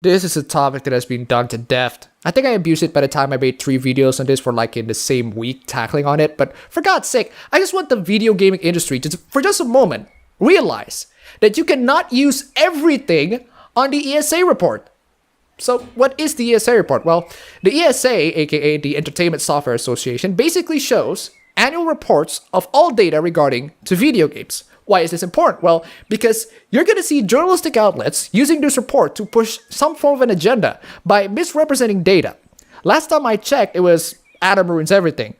This is a topic that has been done to death. I think I abused it by the time I made 3 videos on this for like in the same week tackling on it, but for God's sake, I just want the video gaming industry to, for just a moment, realize that you cannot use everything on the ESA report. So what is the ESA report? Well, the ESA, aka the Entertainment Software Association, basically shows annual reports of all data regarding to video games. Why is this important? Well, because you're going to see journalistic outlets using this report to push some form of an agenda by misrepresenting data. Last time I checked, it was Adam ruins everything.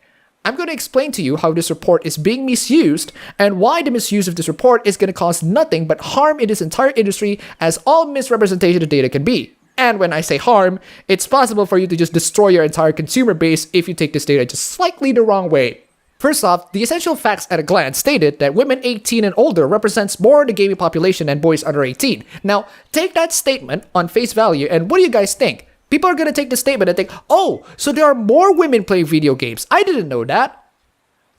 I'm going to explain to you how this report is being misused and why the misuse of this report is going to cause nothing but harm in this entire industry, as all misrepresentation of data can be. And when I say harm, it's possible for you to just destroy your entire consumer base if you take this data just slightly the wrong way. First off, the essential facts at a glance stated that women 18 and older represents more of the gaming population than boys under 18. Now, take that statement on face value, and what do you guys think? People are going to take this statement and think, oh, so there are more women playing video games. I didn't know that.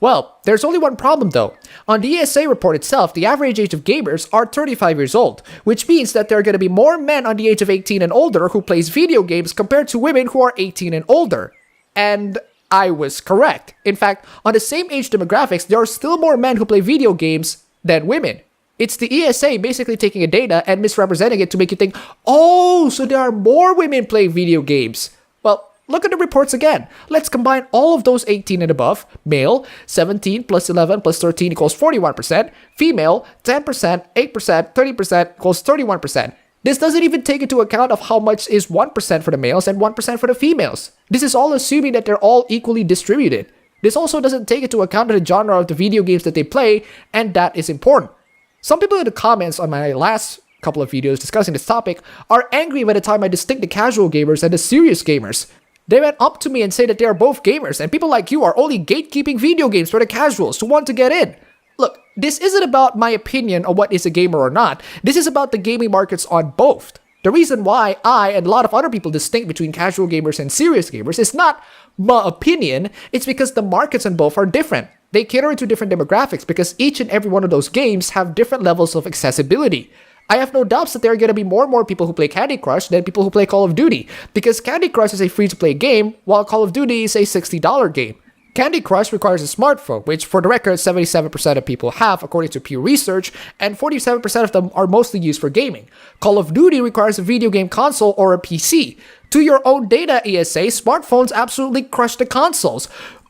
Well, there's only one problem though. On the ESA report itself, the average age of gamers are 35 years old, which means that there are going to be more men on the age of 18 and older who plays video games compared to women who are 18 and older. And I was correct. In fact, on the same age demographics, there are still more men who play video games than women. It's the ESA basically taking a data and misrepresenting it to make you think, oh, so there are more women playing video games. Well, look at the reports again. Let's combine all of those 18 and above. Male, 17 plus 11 plus 13 equals 41%. Female, 10%, 8%, 30% equals 31%. This doesn't even take into account of how much is 1% for the males and 1% for the females. This is all assuming that they're all equally distributed. This also doesn't take into account the genre of the video games that they play, and that is important. Some people in the comments on my last couple of videos discussing this topic are angry by the time I distinct the casual gamers and the serious gamers. They went up to me and say that they are both gamers, and people like you are only gatekeeping video games for the casuals who want to get in. Look, this isn't about my opinion on what is a gamer or not. This is about the gaming markets on both. The reason why I and a lot of other people distinct between casual gamers and serious gamers is not my opinion. It's because the markets on both are different. They cater to different demographics because each and every one of those games have different levels of accessibility. I have no doubts that there are going to be more and more people who play Candy Crush than people who play Call of Duty, because Candy Crush is a free-to-play game, while Call of Duty is a $60 game. Candy Crush requires a smartphone, which for the record 77% of people have according to Pew Research, and 47% of them are mostly used for gaming. Call of Duty requires a video game console or a PC. To your own data, ESA, smartphones absolutely crush the consoles.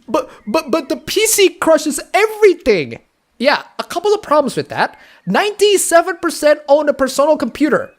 But the PC crushes everything! Yeah, a couple of problems with that. 97% own a personal computer.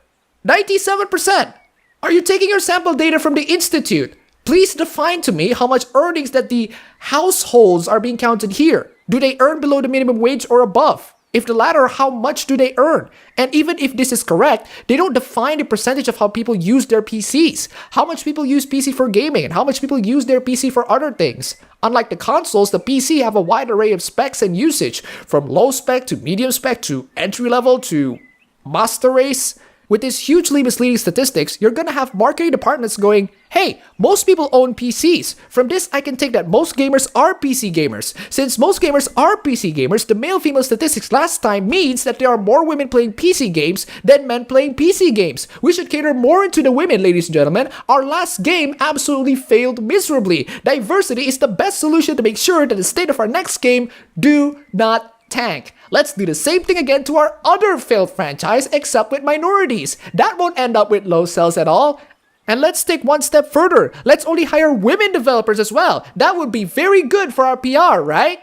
97%! Are you taking your sample data from the Institute? Please define to me how much earnings that the households are being counted here. Do they earn below the minimum wage or above? If the latter, how much do they earn? And even if this is correct, they don't define the percentage of how people use their PCs. How much people use PC for gaming and how much people use their PC for other things. Unlike the consoles, the PC have a wide array of specs and usage, from low spec to medium spec to entry level to master race. With these hugely misleading statistics, you're gonna have marketing departments going, hey, most people own PCs. From this, I can take that most gamers are PC gamers. Since most gamers are PC gamers, the male-female statistics last time means that there are more women playing PC games than men playing PC games. We should cater more into the women, ladies and gentlemen. Our last game absolutely failed miserably. Diversity is the best solution to make sure that the state of our next game do not tank. Let's do the same thing again to our other failed franchise, except with minorities. That won't end up with low sales at all. And let's take one step further. Let's only hire women developers as well. That would be very good for our PR, right?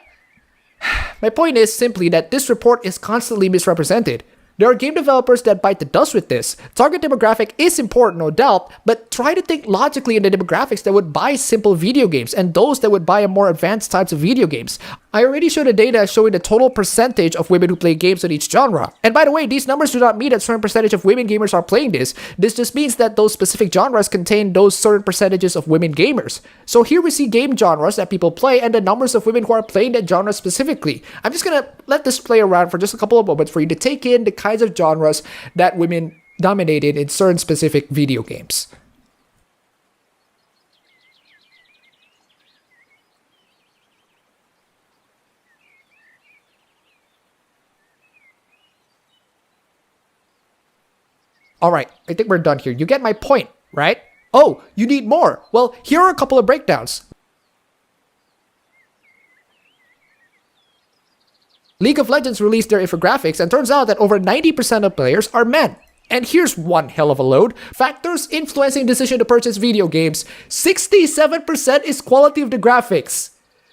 My point is simply that this report is constantly misrepresented. There are game developers that bite the dust with this. Target demographic is important, no doubt, but try to think logically in the demographics that would buy simple video games and those that would buy a more advanced types of video games. I already showed the data showing the total percentage of women who play games in each genre. And by the way, these numbers do not mean that certain percentage of women gamers are playing this. This just means that those specific genres contain those certain percentages of women gamers. So here we see game genres that people play and the numbers of women who are playing that genre specifically. I'm just gonna let this play around for just a couple of moments for you to take in the kinds of genres that women dominated in certain specific video games. Alright, I think we're done here. You get my point, right? Oh, you need more. Well, here are a couple of breakdowns. League of Legends released their infographics and turns out that over 90% of players are men. And here's one hell of a load. Factors influencing decision to purchase video games. 67% is quality of the graphics.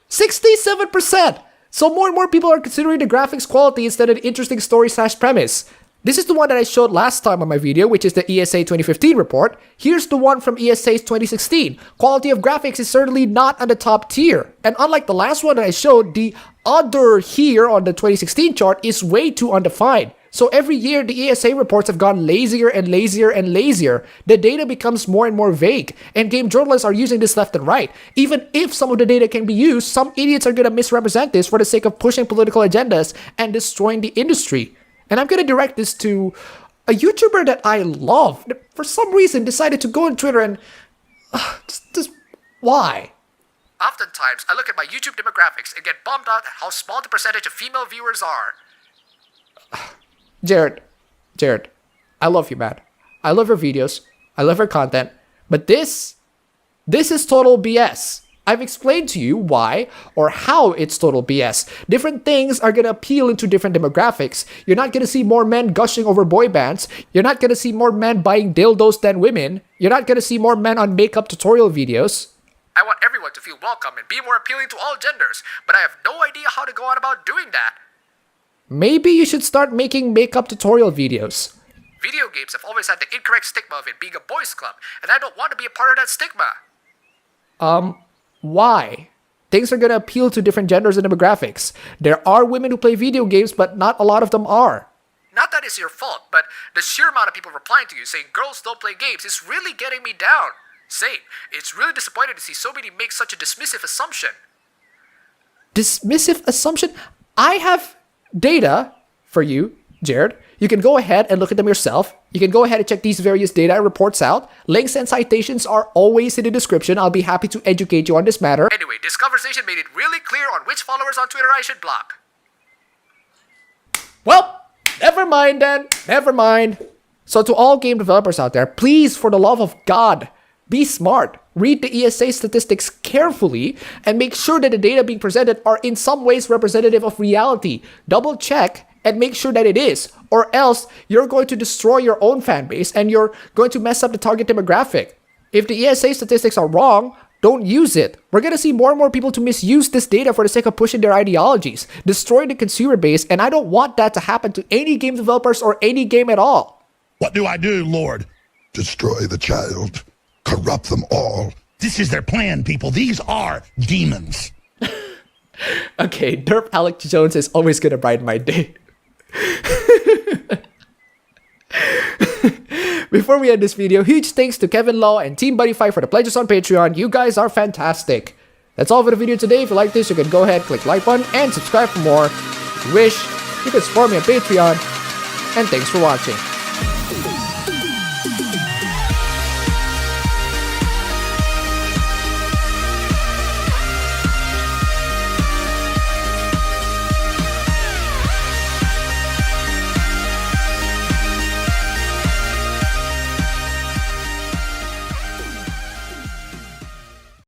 67%! So more and more people are considering the graphics quality instead of the interesting story/premise. This is the one that I showed last time on my video, which is the ESA 2015 report. Here's the one from ESA's 2016. Quality of graphics is certainly not on the top tier. And unlike the last one that I showed, the other here on the 2016 chart is way too undefined. So every year, the ESA reports have gone lazier and lazier and lazier. The data becomes more and more vague, and game journalists are using this left and right. Even if some of the data can be used, some idiots are gonna misrepresent this for the sake of pushing political agendas and destroying the industry. And I'm gonna direct this to a YouTuber that I love, that for some reason decided to go on Twitter and... just why? Oftentimes, I look at my YouTube demographics and get bummed out at how small the percentage of female viewers are. Jared, I love you, man. I love your videos. I love your content. But this is total BS. I've explained to you why or how it's total BS. Different things are gonna appeal into different demographics. You're not gonna see more men gushing over boy bands. You're not gonna see more men buying dildos than women. You're not gonna see more men on makeup tutorial videos. I want everyone to feel welcome and be more appealing to all genders, but I have no idea how to go on about doing that. Maybe you should start making makeup tutorial videos. Video games have always had the incorrect stigma of it being a boys' club, and I don't want to be a part of that stigma. Why? Things are gonna appeal to different genders and demographics. There are women who play video games, but not a lot of them are. Not that it's your fault, but the sheer amount of people replying to you saying girls don't play games is really getting me down. Same. It's really disappointing to see so many make such a dismissive assumption. Dismissive assumption? I have data for you, Jared. You can go ahead and look at them yourself. You can go ahead and check these various data and reports out. Links and citations are always in the description. I'll be happy to educate you on this matter. Anyway, this conversation made it really clear on which followers on Twitter I should block. Well, never mind then. Never mind. So to all game developers out there, please, for the love of God, be smart. Read the ESA statistics carefully and make sure that the data being presented are in some ways representative of reality. Double check and make sure that it is, or else you're going to destroy your own fan base and you're going to mess up the target demographic. If the ESA statistics are wrong, don't use it. We're going to see more and more people to misuse this data for the sake of pushing their ideologies, destroying the consumer base, and I don't want that to happen to any game developers or any game at all. What do I do, Lord? Destroy the child. Corrupt them all. This is their plan, people. These are demons. Okay, DERP Alex Jones is always going to brighten my day. Before we end this video, huge thanks to Kevin Law and Team Buddy5 for the pledges on Patreon. You guys are fantastic. That's all for the video today. If you like this, you can go ahead, click like button, and subscribe for more. If you wish, you can support me on Patreon. And thanks for watching.